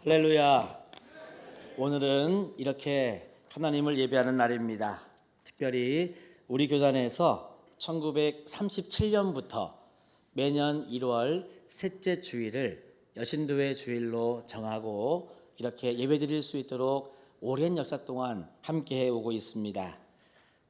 할렐루야. 오늘은 이렇게 하나님을 예배하는 날입니다. 특별히 우리 교단에서 1937년부터 매년 1월 셋째 주일을 여신도의 주일로 정하고 이렇게 예배드릴 수 있도록 오랜 역사 동안 함께해 오고 있습니다.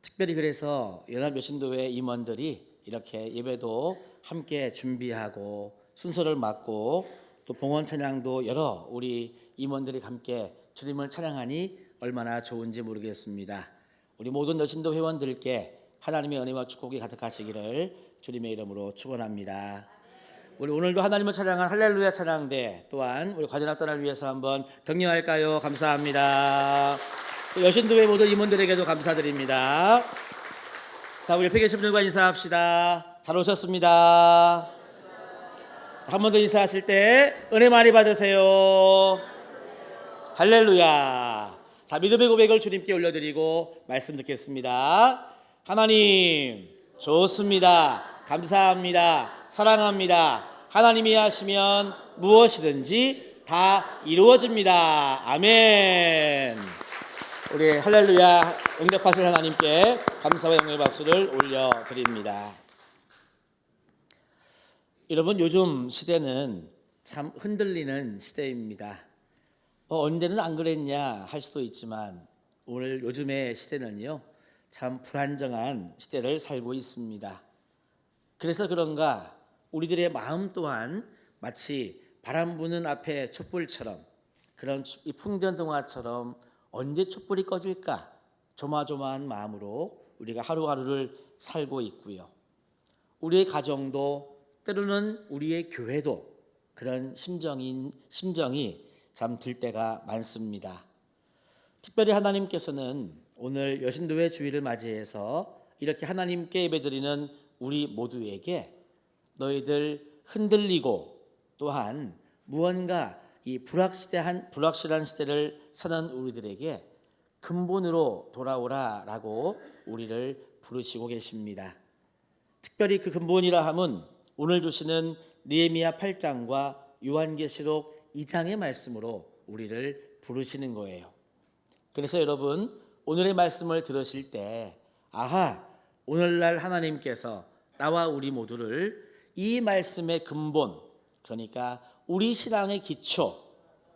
특별히 그래서 연합 여신도회 임원들이 이렇게 예배도 함께 준비하고 순서를 맡고 또 봉헌 찬양도 여러 우리 임원들이 함께 주님을 찬양하니 얼마나 좋은지 모르겠습니다. 우리 모든 여신도 회원들께 하나님의 은혜와 축복이 가득하시기를 주님의 이름으로 축원합니다. 우리 오늘도 하나님을 찬양한 할렐루야 찬양대 또한 우리 과전학단을 위해서 한번 격려할까요? 감사합니다. 또 여신도회 모든 임원들에게도 감사드립니다. 자, 우리 옆에 계신 분들과 인사합시다. 잘 오셨습니다. 한 번 더 인사하실 때 은혜 많이 받으세요. 할렐루야. 자, 믿음의 고백을 주님께 올려드리고 말씀 듣겠습니다. 하나님 좋습니다. 감사합니다. 사랑합니다. 하나님이 하시면 무엇이든지 다 이루어집니다. 아멘. 우리 할렐루야 응답하실 하나님께 감사와 영광의 박수를 올려드립니다. 여러분, 요즘 시대는 참 흔들리는 시대입니다. 언제는 안 그랬냐 할 수도 있지만 오늘 요즘의 시대는요 참 불안정한 시대를 살고 있습니다. 그래서 그런가 우리들의 마음 또한 마치 바람 부는 앞에 촛불처럼 그런 이 풍전등화처럼 언제 촛불이 꺼질까 조마조마한 마음으로 우리가 하루하루를 살고 있고요. 우리의 가정도 때로는 우리의 교회도 그런 심정이 참 들 때가 많습니다. 특별히 하나님께서는 오늘 여신도회 주일을 맞이해서 이렇게 하나님께 예배드리는 우리 모두에게 너희들 흔들리고 또한 무언가 이 불확실한 시대를 사는 우리들에게 근본으로 돌아오라라고 우리를 부르시고 계십니다. 특별히 그 근본이라 함은 오늘 주시는 느헤미야 8장과 요한계시록 2장의 말씀으로 우리를 부르시는 거예요. 그래서 여러분 오늘의 말씀을 들으실 때 아하, 오늘날 하나님께서 나와 우리 모두를 이 말씀의 근본, 그러니까 우리 신앙의 기초,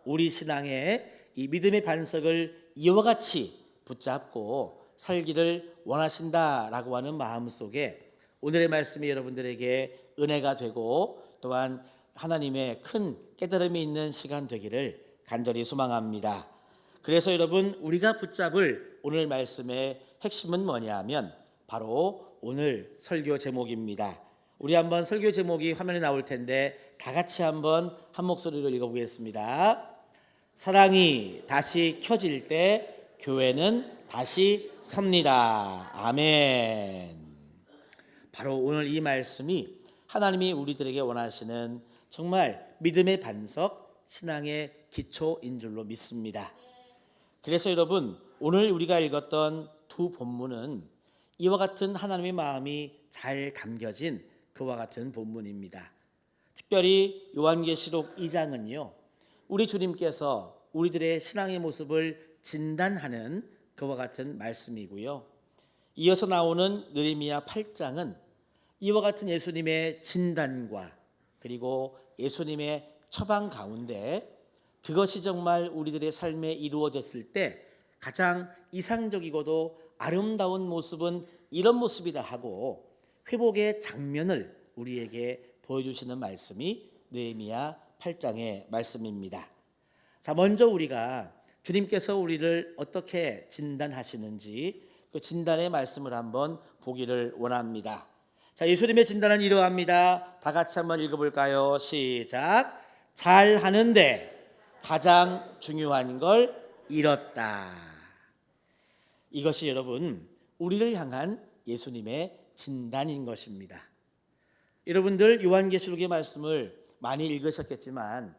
우리 신앙의 이 믿음의 반석을 이와 같이 붙잡고 살기를 원하신다라고 하는 마음 속에 오늘의 말씀이 여러분들에게 은혜가 되고 또한 하나님의 큰 깨달음이 있는 시간 되기를 간절히 소망합니다. 그래서 여러분 우리가 붙잡을 오늘 말씀의 핵심은 뭐냐 하면 바로 오늘 설교 제목입니다. 우리 한번 설교 제목이 화면에 나올 텐데 다 같이 한번 한 목소리로 읽어보겠습니다. 사랑이 다시 켜질 때 교회는 다시 섭니다. 아멘. 바로 오늘 이 말씀이 하나님이 우리들에게 원하시는 정말 믿음의 반석, 신앙의 기초인 줄로 믿습니다. 그래서 여러분 오늘 우리가 읽었던 두 본문은 이와 같은 하나님의 마음이 잘 담겨진 그와 같은 본문입니다. 특별히 요한계시록 2장은요 우리 주님께서 우리들의 신앙의 모습을 진단하는 그와 같은 말씀이고요. 이어서 나오는 느헤미야 8장은 이와 같은 예수님의 진단과 그리고 예수님의 처방 가운데 그것이 정말 우리들의 삶에 이루어졌을 때 가장 이상적이고도 아름다운 모습은 이런 모습이다 하고 회복의 장면을 우리에게 보여주시는 말씀이 느헤미야 8장의 말씀입니다. 자, 먼저 우리가 주님께서 우리를 어떻게 진단하시는지 그 진단의 말씀을 한번 보기를 원합니다. 자, 예수님의 진단은 이러합니다. 다 같이 한번 읽어볼까요? 시작. 잘하는데 가장 중요한 걸 잃었다. 이것이 여러분 우리를 향한 예수님의 진단인 것입니다. 여러분들 요한계시록의 말씀을 많이 읽으셨겠지만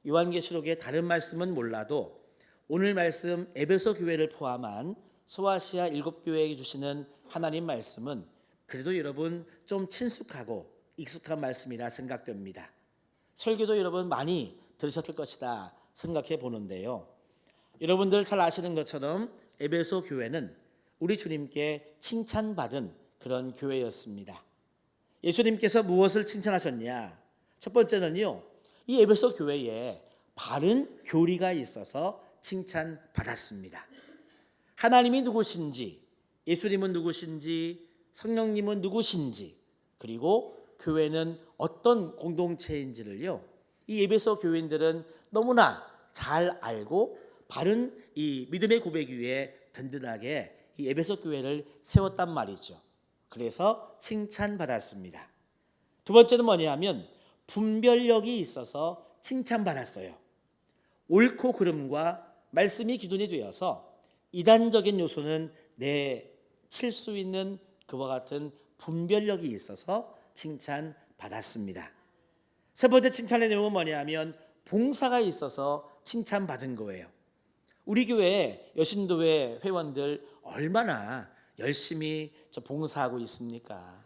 요한계시록의 다른 말씀은 몰라도 오늘 말씀 에베소 교회를 포함한 소아시아 7교회에 주시는 하나님 말씀은 그래도 여러분 좀 친숙하고 익숙한 말씀이라 생각됩니다. 설교도 여러분 많이 들으셨을 것이다 생각해 보는데요. 여러분들 잘 아시는 것처럼 에베소 교회는 우리 주님께 칭찬받은 그런 교회였습니다. 예수님께서 무엇을 칭찬하셨냐? 첫 번째는요, 이 에베소 교회에 바른 교리가 있어서 칭찬받았습니다. 하나님이 누구신지, 예수님은 누구신지, 성령님은 누구신지, 그리고 교회는 어떤 공동체인지를요, 이 에베소 교인들은 너무나 잘 알고 바른 이 믿음의 고백 위에 든든하게 이 에베소 교회를 세웠단 말이죠. 그래서 칭찬받았습니다. 두 번째는 뭐냐면 분별력이 있어서 칭찬받았어요. 옳고 그름과 말씀이 기준이 되어서 이단적인 요소는 내칠 수 있는 그와 같은 분별력이 있어서 칭찬받았습니다. 세 번째 칭찬의 내용은 뭐냐면 봉사가 있어서 칭찬받은 거예요. 우리 교회 여신도회 회원들 얼마나 열심히 봉사하고 있습니까?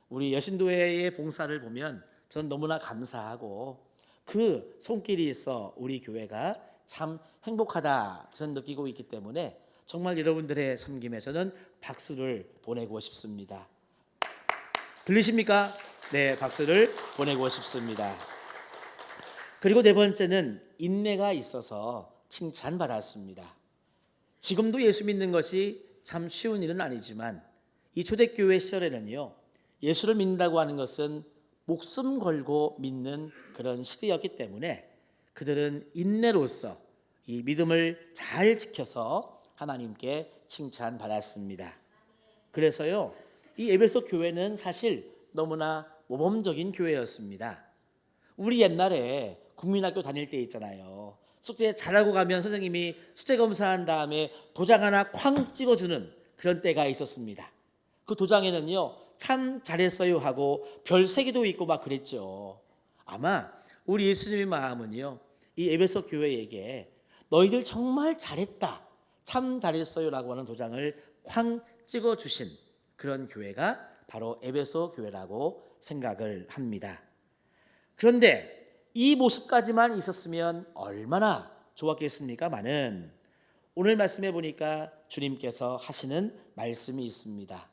우리 여신도회의 봉사를 보면 저는 너무나 감사하고 그 손길이 있어 우리 교회가 참 행복하다 저는 느끼고 있기 때문에 정말 여러분들의 섬김에 저는 박수를 보내고 싶습니다. 들리십니까? 네, 박수를 보내고 싶습니다. 그리고 네 번째는 인내가 있어서 칭찬받았습니다. 지금도 예수 믿는 것이 참 쉬운 일은 아니지만 이 초대교회 시절에는요, 예수를 믿는다고 하는 것은 목숨 걸고 믿는 그런 시대였기 때문에 그들은 인내로서 이 믿음을 잘 지켜서 하나님께 칭찬받았습니다. 그래서요, 이 에베소 교회는 사실 너무나 모범적인 교회였습니다. 우리 옛날에 국민학교 다닐 때 있잖아요. 숙제 잘하고 가면 선생님이 숙제 검사한 다음에 도장 하나 쾅 찍어주는 그런 때가 있었습니다. 그 도장에는요, 참 잘했어요 하고 별 3개도 있고 막 그랬죠. 아마 우리 예수님의 마음은요, 이 에베소 교회에게 너희들 정말 잘했다, 참 잘했어요 라고 하는 도장을 쾅 찍어주신 그런 교회가 바로 에베소 교회라고 생각을 합니다. 그런데 이 모습까지만 있었으면 얼마나 좋았겠습니까마는 오늘 말씀해 보니까 주님께서 하시는 말씀이 있습니다.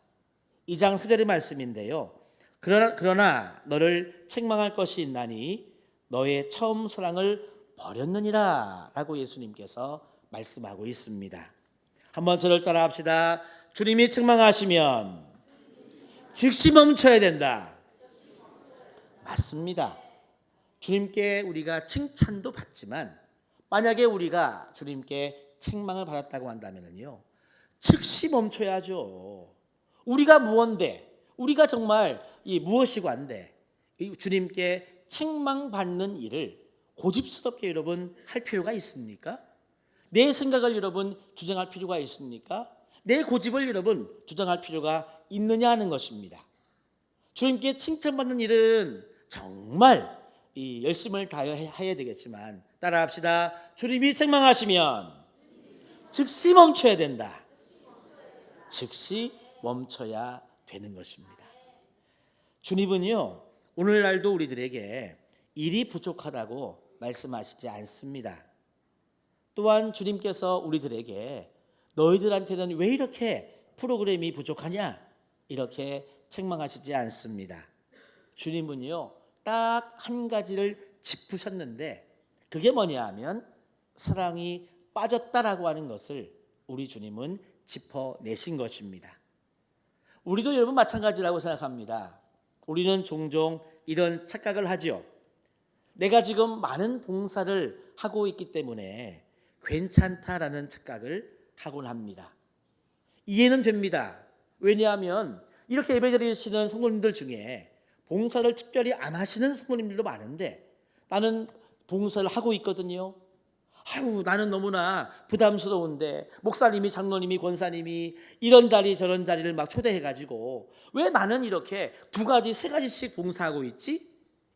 2장 4절의 말씀인데요. 그러나 너를 책망할 것이 있나니 너의 처음 사랑을 버렸느니라 라고 예수님께서 말씀하고 있습니다. 한번 저를 따라 합시다. 주님이 책망하시면 즉시 멈춰야 된다. 맞습니다. 주님께 우리가 칭찬도 받지만 만약에 우리가 주님께 책망을 받았다고 한다면요, 즉시 멈춰야죠. 우리가 무언데, 우리가 정말 무엇이고 한데 주님께 책망받는 일을 고집스럽게 여러분 할 필요가 있습니까? 내 생각을 여러분 주장할 필요가 있습니까? 내 고집을 여러분 주장할 필요가 있느냐 하는 것입니다. 주님께 칭찬받는 일은 정말 이 열심을 다해야 되겠지만 따라합시다. 주님이 책망하시면 즉시 멈춰야 된다. 즉시 멈춰야 되는 것입니다. 주님은요, 오늘날도 우리들에게 일이 부족하다고 말씀하시지 않습니다. 또한 주님께서 우리들에게 너희들한테는 왜 이렇게 프로그램이 부족하냐 이렇게 책망하시지 않습니다. 주님은요, 딱 한 가지를 짚으셨는데 그게 뭐냐 하면 사랑이 빠졌다라고 하는 것을 우리 주님은 짚어내신 것입니다. 우리도 여러분 마찬가지라고 생각합니다. 우리는 종종 이런 착각을 하죠. 내가 지금 많은 봉사를 하고 있기 때문에 괜찮다라는 착각을 하곤 합니다. 이해는 됩니다. 왜냐하면 이렇게 예배드리시는 성도님들 중에 봉사를 특별히 안 하시는 성도님들도 많은데 나는 봉사를 하고 있거든요. 아유, 나는 너무나 부담스러운데 목사님이, 장로님이, 권사님이 이런 자리 저런 자리를 막 초대해가지고 왜 나는 이렇게 2가지 3가지씩 봉사하고 있지?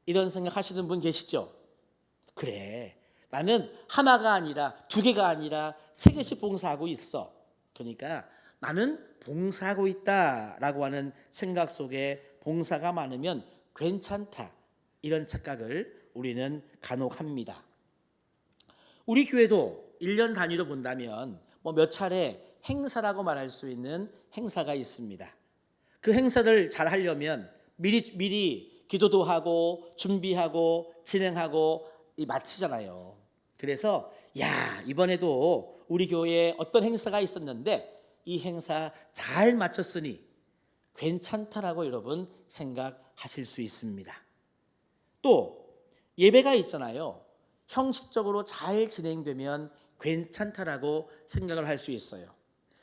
이런 생각하시는 분 계시죠? 그래, 나는 하나가 아니라 2개가 아니라 3개씩 봉사하고 있어. 그러니까 나는 봉사하고 있다라고 하는 생각 속에 봉사가 많으면 괜찮다, 이런 착각을 우리는 간혹 합니다. 우리 교회도 1년 단위로 본다면 몇 차례 행사라고 말할 수 있는 행사가 있습니다. 그 행사를 잘 하려면 미리 기도도 하고 준비하고 진행하고 마치잖아요. 그래서 이번에도 우리 교회에 어떤 행사가 있었는데 이 행사 잘 마쳤으니 괜찮다라고 여러분 생각하실 수 있습니다. 또 예배가 있잖아요. 형식적으로 잘 진행되면 괜찮다라고 생각을 할 수 있어요.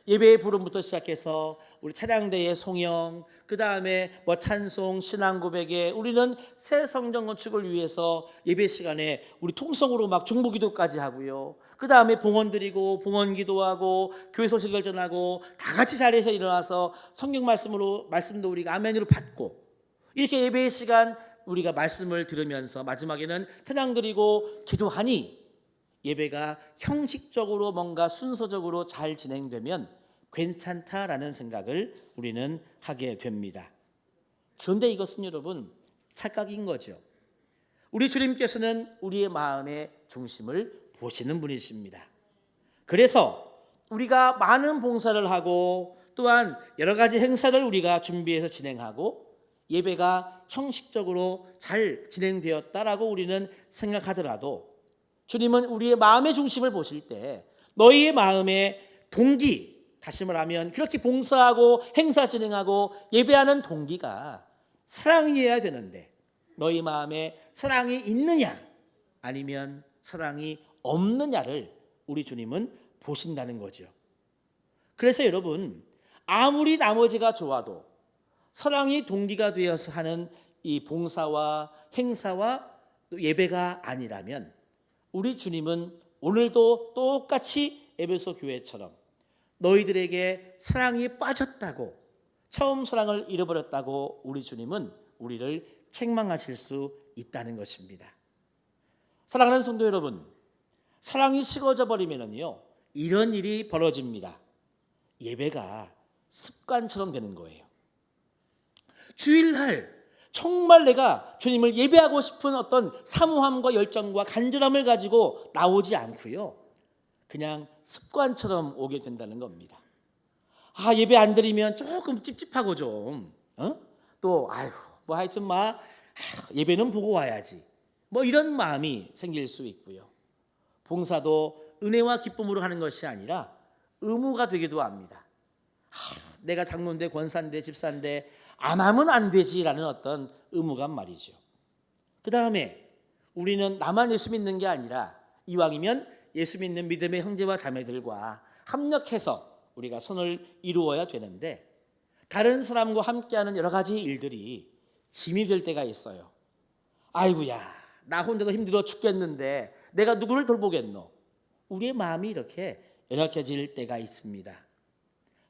예배의 부름부터 시작해서 우리 찬양대의 송영, 그 다음에 찬송, 신앙 고백에 우리는 새 성전 건축을 위해서 예배 시간에 우리 통성으로 중보기도까지 하고요. 그 다음에 봉헌 드리고 봉헌 기도하고 교회 소식을 전하고 다 같이 자리에서 일어나서 성경 말씀도 우리가 아멘으로 받고 이렇게 예배의 시간 우리가 말씀을 들으면서 마지막에는 찬양 드리고 기도하니 예배가 형식적으로 뭔가 순서적으로 잘 진행되면 괜찮다라는 생각을 우리는 하게 됩니다. 그런데 이것은 여러분 착각인 거죠. 우리 주님께서는 우리의 마음의 중심을 보시는 분이십니다. 그래서 우리가 많은 봉사를 하고 또한 여러 가지 행사를 우리가 준비해서 진행하고 예배가 형식적으로 잘 진행되었다라고 우리는 생각하더라도 주님은 우리의 마음의 중심을 보실 때 너희의 마음의 동기, 다시 말하면 그렇게 봉사하고 행사 진행하고 예배하는 동기가 사랑이어야 되는데 너희 마음에 사랑이 있느냐 아니면 사랑이 없느냐를 우리 주님은 보신다는 거죠. 그래서 여러분 아무리 나머지가 좋아도 사랑이 동기가 되어서 하는 이 봉사와 행사와 또 예배가 아니라면 우리 주님은 오늘도 똑같이 에베소 교회처럼 너희들에게 사랑이 빠졌다고 처음 사랑을 잃어버렸다고 우리 주님은 우리를 책망하실 수 있다는 것입니다. 사랑하는 성도 여러분, 사랑이 식어져 버리면요 이런 일이 벌어집니다. 예배가 습관처럼 되는 거예요. 주일날 정말 내가 주님을 예배하고 싶은 어떤 사모함과 열정과 간절함을 가지고 나오지 않고요 그냥 습관처럼 오게 된다는 겁니다. 예배 안 드리면 조금 찝찝하고 좀 또 하여튼 예배는 보고 와야지 이런 마음이 생길 수 있고요. 봉사도 은혜와 기쁨으로 하는 것이 아니라 의무가 되기도 합니다. 내가 장로인데 권사인데 집사인데 안 하면 안 되지라는 어떤 의무감 말이죠. 그 다음에 우리는 나만 예수 믿는 게 아니라 이왕이면 예수 믿는 믿음의 형제와 자매들과 합력해서 우리가 선을 이루어야 되는데 다른 사람과 함께하는 여러 가지 일들이 짐이 될 때가 있어요. 아이고야 나 혼자도 힘들어 죽겠는데 내가 누구를 돌보겠노. 우리의 마음이 이렇게 연약해질 때가 있습니다.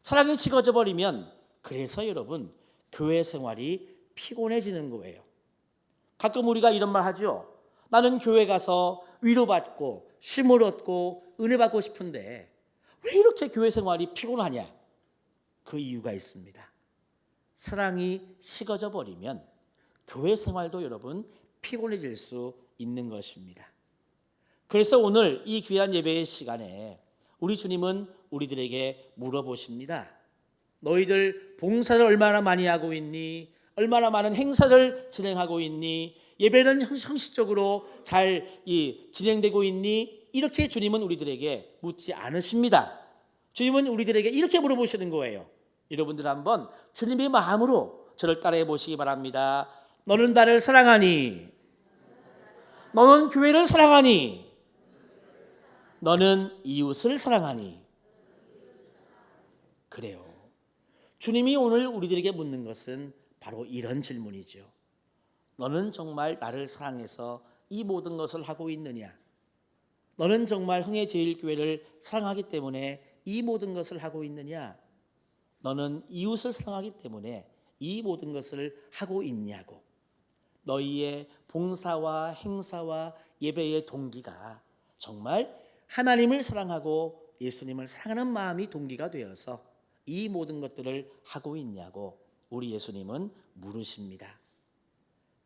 사랑이 식어져 버리면 그래서 여러분 교회 생활이 피곤해지는 거예요. 가끔 우리가 이런 말 하죠. 나는 교회 가서 위로받고 쉼을 얻고 은혜 받고 싶은데 왜 이렇게 교회 생활이 피곤하냐? 그 이유가 있습니다. 사랑이 식어져 버리면 교회 생활도 여러분 피곤해질 수 있는 것입니다. 그래서 오늘 이 귀한 예배의 시간에 우리 주님은 우리들에게 물어보십니다. 너희들 봉사를 얼마나 많이 하고 있니? 얼마나 많은 행사를 진행하고 있니? 예배는 형식적으로 잘 진행되고 있니? 이렇게 주님은 우리들에게 묻지 않으십니다. 주님은 우리들에게 이렇게 물어보시는 거예요. 여러분들 한번 주님의 마음으로 저를 따라해 보시기 바랍니다. 너는 나를 사랑하니? 너는 교회를 사랑하니? 너는 이웃을 사랑하니? 그래요. 주님이 오늘 우리들에게 묻는 것은 바로 이런 질문이죠. 너는 정말 나를 사랑해서 이 모든 것을 하고 있느냐? 너는 정말 흥해제일교회를 사랑하기 때문에 이 모든 것을 하고 있느냐? 너는 이웃을 사랑하기 때문에 이 모든 것을 하고 있냐고. 너희의 봉사와 행사와 예배의 동기가 정말 하나님을 사랑하고 예수님을 사랑하는 마음이 동기가 되어서 이 모든 것들을 하고 있냐고 우리 예수님은 물으십니다.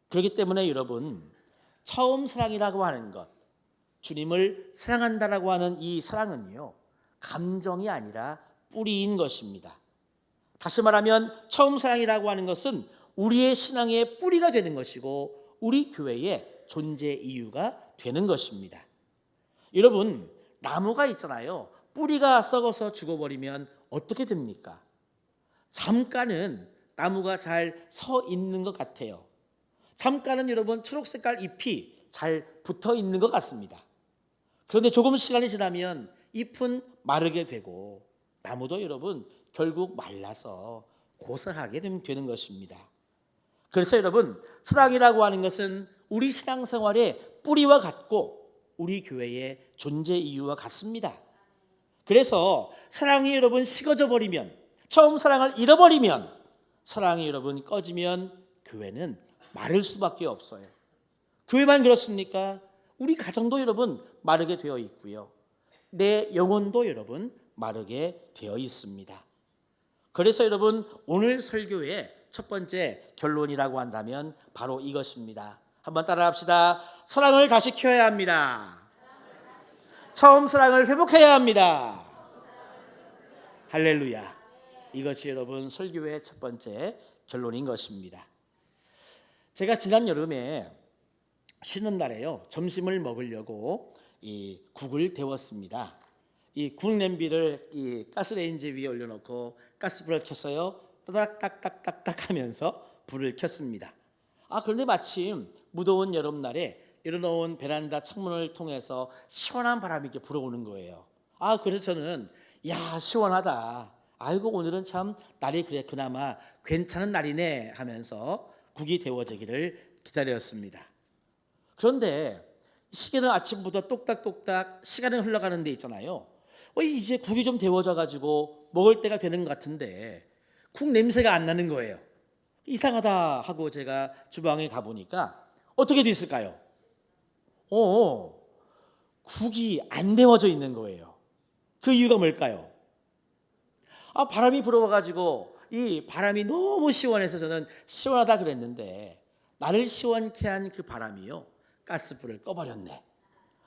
그렇기 때문에 여러분 처음 사랑이라고 하는 것 주님을 사랑한다라고 하는 이 사랑은요, 감정이 아니라 뿌리인 것입니다. 다시 말하면 처음 사랑이라고 하는 것은 우리의 신앙의 뿌리가 되는 것이고 우리 교회의 존재 이유가 되는 것입니다. 여러분, 나무가 있잖아요. 뿌리가 썩어서 죽어버리면 어떻게 됩니까? 잠깐은 나무가 잘 서 있는 것 같아요. 잠깐은 여러분 초록색깔 잎이 잘 붙어 있는 것 같습니다. 그런데 조금 시간이 지나면 잎은 마르게 되고 나무도 여러분 결국 말라서 고사하게 되는 것입니다. 그래서 여러분, 사랑이라고 하는 것은 우리 신앙생활의 뿌리와 같고 우리 교회의 존재 이유와 같습니다. 그래서 사랑이 여러분 식어져 버리면, 처음 사랑을 잃어버리면, 사랑이 여러분 꺼지면 교회는 마를 수밖에 없어요. 교회만 그렇습니까? 우리 가정도 여러분 마르게 되어 있고요. 내 영혼도 여러분 마르게 되어 있습니다. 그래서 여러분, 오늘 설교의 첫 번째 결론이라고 한다면 바로 이것입니다. 한번 따라합시다. 사랑을 다시 켜야 합니다. 처음 사랑을 회복해야 합니다. 할렐루야. 이것이 여러분 설교의 첫 번째 결론인 것입니다. 제가 지난 여름에 쉬는 날에요, 점심을 먹으려고 이 국을 데웠습니다. 이 국 냄비를 이 가스레인지 위에 올려놓고 가스불을 켜서요, 따닥따닥따닥 하면서 불을 켰습니다. 그런데 마침 무더운 여름날에 열어놓은 베란다 창문을 통해서 시원한 바람이 이렇게 불어오는 거예요. 그래서 저는 야, 시원하다. 아이고, 오늘은 참 날이 그래 그나마 괜찮은 날이네 하면서 국이 데워지기를 기다렸습니다. 그런데 시계는 아침부터 똑딱똑딱 시간이 흘러가는 데 있잖아요. 이제 국이 좀 데워져 가지고 먹을 때가 되는 것 같은데 국 냄새가 안 나는 거예요. 이상하다 하고 제가 주방에 가보니까 어떻게 됐을까요? 국이 안 데워져 있는 거예요. 그 이유가 뭘까요? 바람이 불어와가지고 이 바람이 너무 시원해서 저는 시원하다 그랬는데 나를 시원케 한 그 바람이요, 가스불을 꺼버렸네.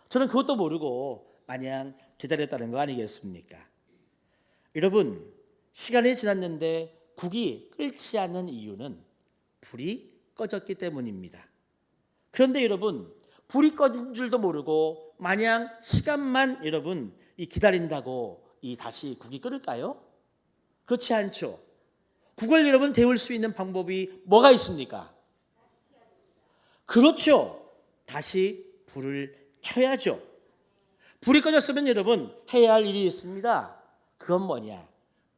저는 그것도 모르고 마냥 기다렸다는 거 아니겠습니까? 여러분, 시간이 지났는데 국이 끓지 않는 이유는 불이 꺼졌기 때문입니다. 그런데 여러분, 불이 꺼진 줄도 모르고 마냥 시간만 여러분 기다린다고 다시 국이 끓을까요? 그렇지 않죠. 국을 여러분 데울 수 있는 방법이 뭐가 있습니까? 그렇죠. 다시 불을 켜야죠. 불이 꺼졌으면 여러분 해야 할 일이 있습니다. 그건 뭐냐?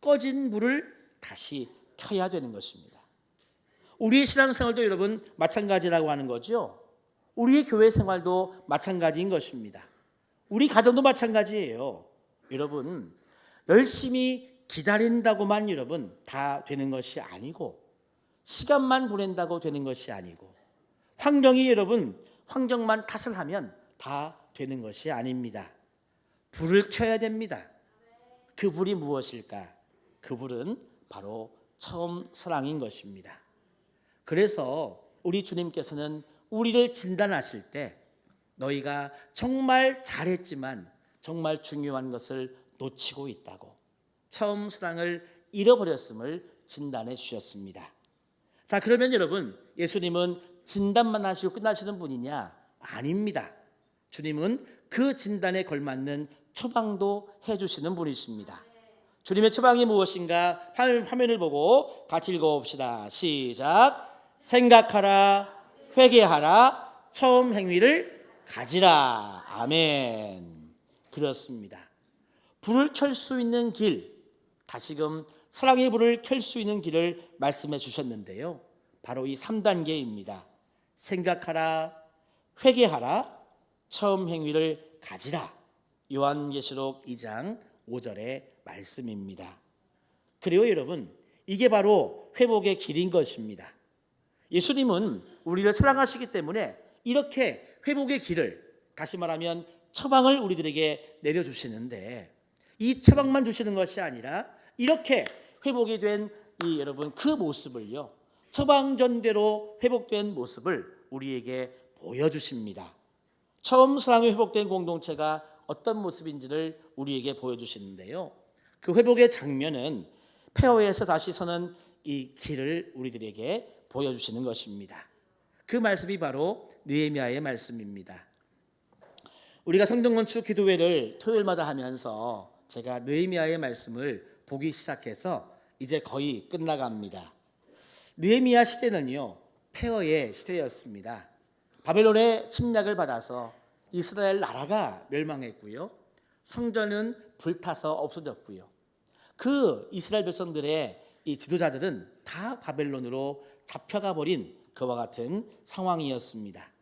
꺼진 불을 다시 켜야 되는 것입니다. 우리의 신앙생활도 여러분 마찬가지라고 하는 거죠. 우리의 교회 생활도 마찬가지인 것입니다. 우리 가정도 마찬가지예요. 여러분, 열심히 기다린다고만 여러분 다 되는 것이 아니고, 시간만 보낸다고 되는 것이 아니고, 환경이 여러분 환경만 탓을 하면 다 되는 것이 아닙니다. 불을 켜야 됩니다. 그 불이 무엇일까? 그 불은 바로 처음 사랑인 것입니다. 그래서 우리 주님께서는 우리를 진단하실 때 너희가 정말 잘했지만 정말 중요한 것을 놓치고 있다고, 처음 사랑을 잃어버렸음을 진단해 주셨습니다. 자, 그러면 여러분, 예수님은 진단만 하시고 끝나시는 분이냐? 아닙니다. 주님은 그 진단에 걸맞는 처방도 해주시는 분이십니다. 주님의 처방이 무엇인가? 화면을 보고 같이 읽어봅시다. 시작. 생각하라, 회개하라, 처음 행위를 가지라. 아멘. 그렇습니다. 불을 켤 수 있는 길, 다시금 사랑의 불을 켤 수 있는 길을 말씀해 주셨는데요, 바로 이 3단계입니다. 생각하라, 회개하라, 처음 행위를 가지라. 요한계시록 2장 5절의 말씀입니다. 그리고 여러분, 이게 바로 회복의 길인 것입니다. 예수님은 우리를 사랑하시기 때문에 이렇게 회복의 길을, 다시 말하면 처방을 우리들에게 내려주시는데, 이 처방만 주시는 것이 아니라 이렇게 회복이 된 이 여러분 그 모습을요, 처방전대로 회복된 모습을 우리에게 보여주십니다. 처음 사랑이 회복된 공동체가 어떤 모습인지를 우리에게 보여주시는데요. 그 회복의 장면은 폐허에서 다시 서는 이 길을 우리들에게 보여주시는 것입니다. 그 말씀이 바로 느헤미야의 말씀입니다. 우리가 성경건축 기도회를 토요일마다 하면서 제가 느헤미야의 말씀을 보기 시작해서 이제 거의 끝나갑니다. 느헤미야 시대는요, 폐허의 시대였습니다. 바벨론의 침략을 받아서 이스라엘 나라가 멸망했고요, 성전은 불타서 없어졌고요, 그 이스라엘 백성들의 이 지도자들은 다 바벨론으로 잡혀가 버린 그와 같은 상황이었습니다.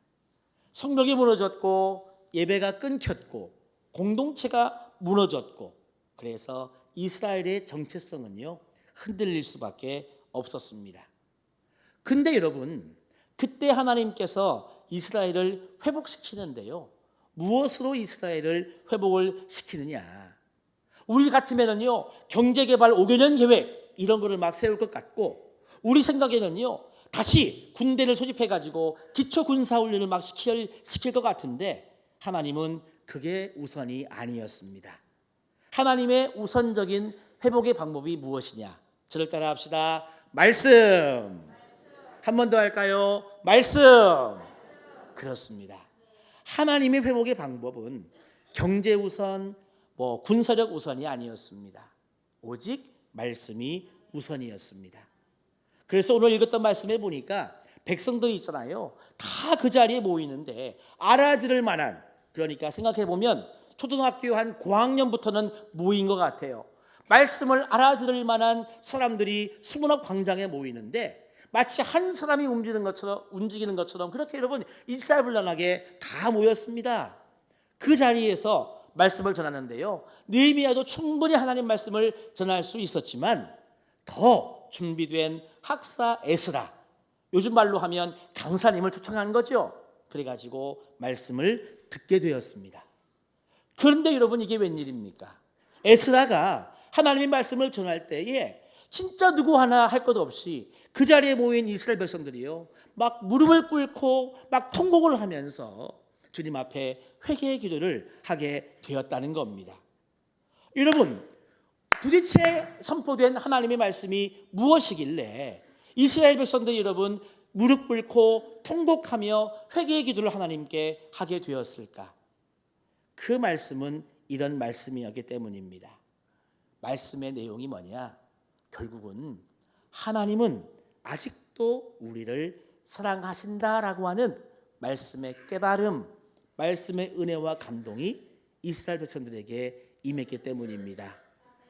성벽이 무너졌고 예배가 끊겼고 공동체가 무너졌고, 그래서 이스라엘의 정체성은요, 흔들릴 수밖에 없었습니다. 근데 여러분, 그때 하나님께서 이스라엘을 회복시키는데요, 무엇으로 이스라엘을 회복을 시키느냐? 우리 같으면은요, 경제개발 5개년 계획 이런 거를 막 세울 것 같고, 우리 생각에는요, 다시 군대를 소집해가지고 기초군사훈련을 막 시킬 것 같은데, 하나님은 그게 우선이 아니었습니다. 하나님의 우선적인 회복의 방법이 무엇이냐? 저를 따라 합시다. 말씀. 한 번 더 할까요? 말씀. 그렇습니다. 하나님의 회복의 방법은 경제 우선, 군사력 우선이 아니었습니다. 오직 말씀이 우선이었습니다. 그래서 오늘 읽었던 말씀에 보니까 백성들이 있잖아요, 다 그 자리에 모이는데 알아들을 만한, 그러니까 생각해 보면 초등학교 한 고학년부터는 모인 것 같아요. 말씀을 알아들을 만한 사람들이 수문학 광장에 모이는데 마치 한 사람이 움직이는 것처럼 그렇게 여러분 일사불란하게 다 모였습니다. 그 자리에서 말씀을 전하는데요, 느헤미야도 충분히 하나님 말씀을 전할 수 있었지만 더 준비된 학사 에스라, 요즘 말로 하면 강사님을 초청한 거죠. 그래가지고 말씀을 듣게 되었습니다. 그런데 여러분, 이게 웬일입니까? 에스라가 하나님의 말씀을 전할 때에 진짜 누구 하나 할 것 없이 그 자리에 모인 이스라엘 백성들이요, 막 무릎을 꿇고 막 통곡을 하면서 주님 앞에 회개의 기도를 하게 되었다는 겁니다. 여러분, 도대체 선포된 하나님의 말씀이 무엇이길래 이스라엘 백성들이 여러분 무릎 꿇고 통곡하며 회개의 기도를 하나님께 하게 되었을까? 그 말씀은 이런 말씀이었기 때문입니다. 말씀의 내용이 뭐냐? 결국은 하나님은 아직도 우리를 사랑하신다라고 하는 말씀의 깨달음, 말씀의 은혜와 감동이 이스라엘 백성들에게 임했기 때문입니다.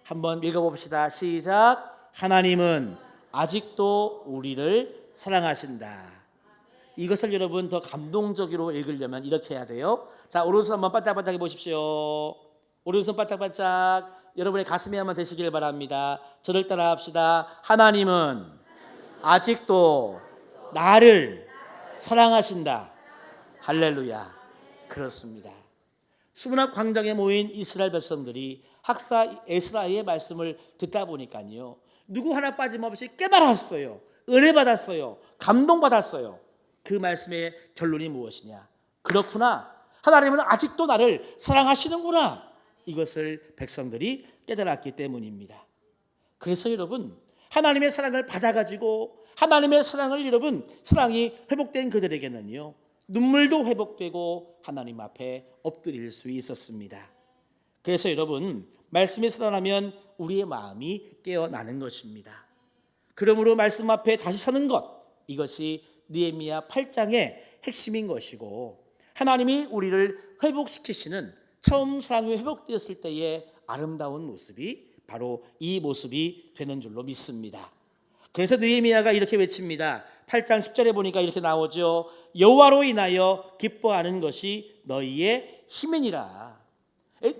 한번 읽어봅시다. 시작. 하나님은 아직도 우리를 사랑하신다. 이것을 여러분 더 감동적으로 읽으려면 이렇게 해야 돼요. 자, 오른손 한번 반짝반짝 해보십시오. 오른손 반짝반짝. 여러분의 가슴에 한번 대시길 바랍니다. 저를 따라 합시다. 하나님은 아직도 나를 사랑하신다. 할렐루야. 그렇습니다. 수문학 광장에 모인 이스라엘 백성들이 학사 에스라의 말씀을 듣다 보니까요, 누구 하나 빠짐없이 깨달았어요. 은혜 받았어요. 감동 받았어요. 그 말씀의 결론이 무엇이냐? 그렇구나. 하나님은 아직도 나를 사랑하시는구나. 이것을 백성들이 깨달았기 때문입니다. 그래서 여러분, 하나님의 사랑을 받아가지고 하나님의 사랑을 여러분, 사랑이 회복된 그들에게는요, 눈물도 회복되고 하나님 앞에 엎드릴 수 있었습니다. 그래서 여러분, 말씀이 살아나면 우리의 마음이 깨어나는 것입니다. 그러므로 말씀 앞에 다시 서는 것, 이것이 느헤미야 8장의 핵심인 것이고, 하나님이 우리를 회복시키시는 처음 사랑이 회복되었을 때의 아름다운 모습이 바로 이 모습이 되는 줄로 믿습니다. 그래서 느헤미야가 이렇게 외칩니다. 8장 10절에 보니까 이렇게 나오죠. 여호와로 인하여 기뻐하는 것이 너희의 힘이니라.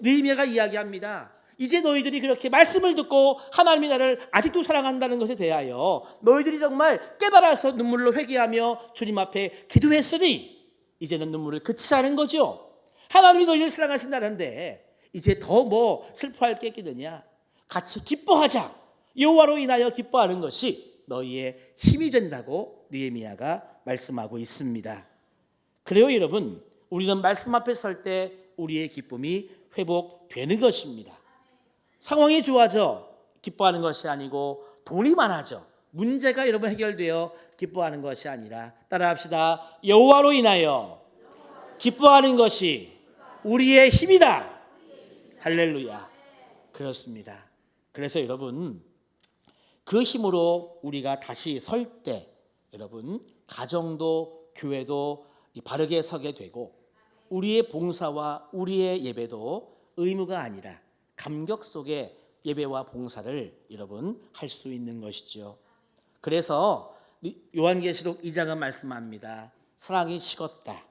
느헤미야가 이야기합니다. 이제 너희들이 그렇게 말씀을 듣고 하나님이 나를 아직도 사랑한다는 것에 대하여 너희들이 정말 깨달아서 눈물로 회개하며 주님 앞에 기도했으니 이제는 눈물을 그치자는 거죠. 하나님이 너희를 사랑하신다는데 이제 더 뭐 슬퍼할 게 있겠느냐? 같이 기뻐하자. 여호와로 인하여 기뻐하는 것이 너희의 힘이 된다고 느헤미야가 말씀하고 있습니다. 그래요 여러분, 우리는 말씀 앞에 설 때 우리의 기쁨이 회복되는 것입니다. 상황이 좋아져 기뻐하는 것이 아니고 돈이 많아져 문제가 여러분 해결되어 기뻐하는 것이 아니라 따라합시다. 여호와로 인하여 기뻐하는 것이 우리의 힘이다. 할렐루야. 그렇습니다. 그래서 여러분 그 힘으로 우리가 다시 설 때 여러분 가정도 교회도 바르게 서게 되고 우리의 봉사와 우리의 예배도 의무가 아니라 감격 속에 예배와 봉사를 여러분 할 수 있는 것이죠. 그래서 요한계시록 2장은 말씀합니다. 사랑이 식었다.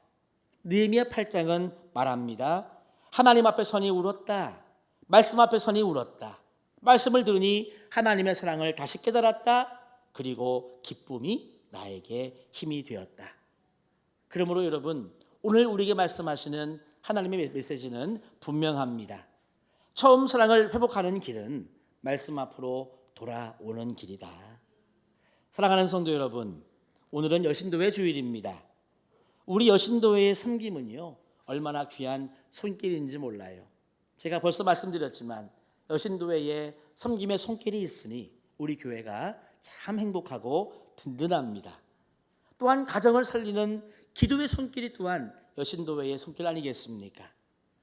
느헤미야 8장은 말합니다. 하나님 앞에 선이 울었다. 말씀 앞에 선이 울었다. 말씀을 들으니 하나님의 사랑을 다시 깨달았다. 그리고 기쁨이 나에게 힘이 되었다. 그러므로 여러분 오늘 우리에게 말씀하시는 하나님의 메시지는 분명합니다. 처음 사랑을 회복하는 길은 말씀 앞으로 돌아오는 길이다. 사랑하는 성도 여러분, 오늘은 여신도회 주일입니다. 우리 여신도회의 섬김은요 얼마나 귀한 손길인지 몰라요. 제가 벌써 말씀드렸지만 여신도회에 섬김의 손길이 있으니 우리 교회가 참 행복하고 든든합니다. 또한 가정을 살리는 기도의 손길이 또한 여신도회의 손길 아니겠습니까?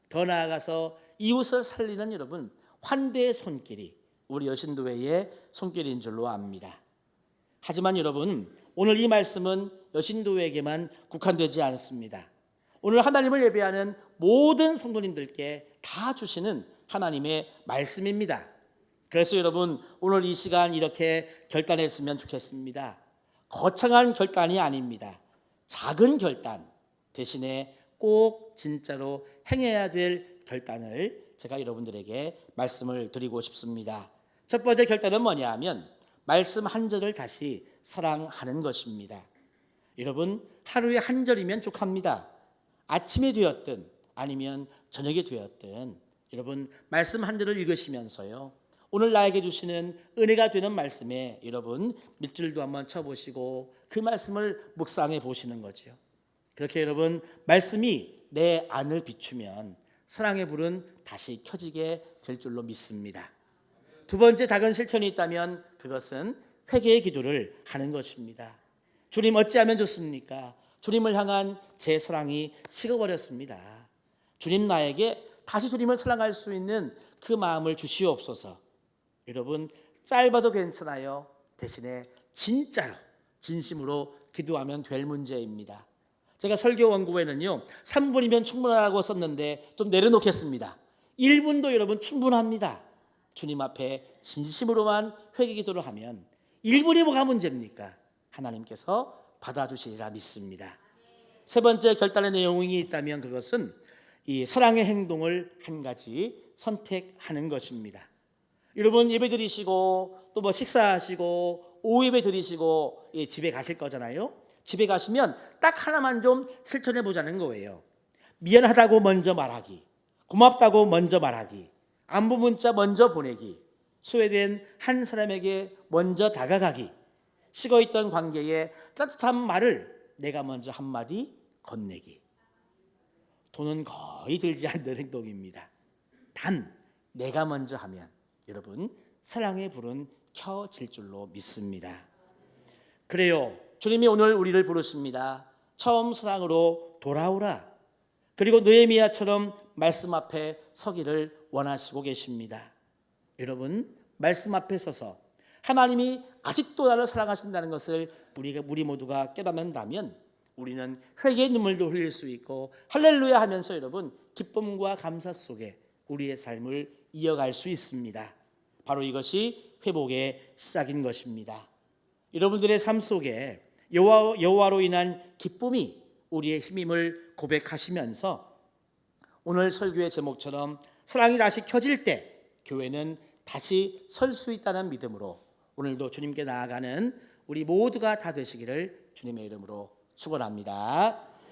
더 나아가서 이웃을 살리는 여러분 환대의 손길이 우리 여신도회의 손길인 줄로 압니다. 하지만 여러분 오늘 이 말씀은 여신도회에게만 국한되지 않습니다. 오늘 하나님을 예배하는 모든 성도님들께 다 주시는 하나님의 말씀입니다. 그래서 여러분 오늘 이 시간 이렇게 결단했으면 좋겠습니다. 거창한 결단이 아닙니다. 작은 결단 대신에 꼭 진짜로 행해야 될 결단을 제가 여러분들에게 말씀을 드리고 싶습니다. 첫 번째 결단은 뭐냐 하면 말씀 한 절을 다시 사랑하는 것입니다. 여러분 하루에 한 절이면 족합니다. 아침에 되었든 아니면 저녁에 되었든 여러분 말씀 한 절을 읽으시면서요 오늘 나에게 주시는 은혜가 되는 말씀에 여러분 밑줄도 한번 쳐보시고 그 말씀을 묵상해 보시는 거죠. 그렇게 여러분 말씀이 내 안을 비추면 사랑의 불은 다시 켜지게 될 줄로 믿습니다. 두 번째 작은 실천이 있다면 그것은 회개의 기도를 하는 것입니다. 주님 어찌하면 좋습니까? 주님을 향한 제 사랑이 식어버렸습니다. 주님 나에게 다시 주님을 사랑할 수 있는 그 마음을 주시옵소서. 여러분 짧아도 괜찮아요. 대신에 진짜로 진심으로 기도하면 될 문제입니다. 제가 설교 원고에는요 3분이면 충분하다고 썼는데 좀 내려놓겠습니다. 1분도 여러분 충분합니다. 주님 앞에 진심으로만 회개 기도를 하면 1분이 뭐가 문제입니까? 하나님께서 받아주시리라 믿습니다. 세 번째 결단의 내용이 있다면 그것은 이 사랑의 행동을 한 가지 선택하는 것입니다. 여러분 예배 드리시고 또 뭐 식사하시고 오후 예배 드리시고 집에 가실 거잖아요. 집에 가시면 딱 하나만 좀 실천해 보자는 거예요. 미안하다고 먼저 말하기, 고맙다고 먼저 말하기, 안부 문자 먼저 보내기, 소외된 한 사람에게 먼저 다가가기, 식어있던 관계에 따뜻한 말을 내가 먼저 한마디 건네기. 돈은 거의 들지 않는 행동입니다. 단 내가 먼저 하면 여러분 사랑의 불은 켜질 줄로 믿습니다. 그래요. 주님이 오늘 우리를 부르십니다. 처음 사랑으로 돌아오라. 그리고 느헤미야처럼 말씀 앞에 서기를 원하시고 계십니다. 여러분 말씀 앞에 서서 하나님이 아직도 나를 사랑하신다는 것을 우리 모두가 깨닫는다면 우리는 회개의 눈물도 흘릴 수 있고 할렐루야 하면서 여러분 기쁨과 감사 속에 우리의 삶을 이어갈 수 있습니다. 바로 이것이 회복의 시작인 것입니다. 여러분들의 삶 속에 여호와로 인한 기쁨이 우리의 힘임을 고백하시면서 오늘 설교의 제목처럼 사랑이 다시 켜질 때 교회는 다시 설 수 있다는 믿음으로 오늘도 주님께 나아가는 우리 모두가 다 되시기를 주님의 이름으로 축원합니다.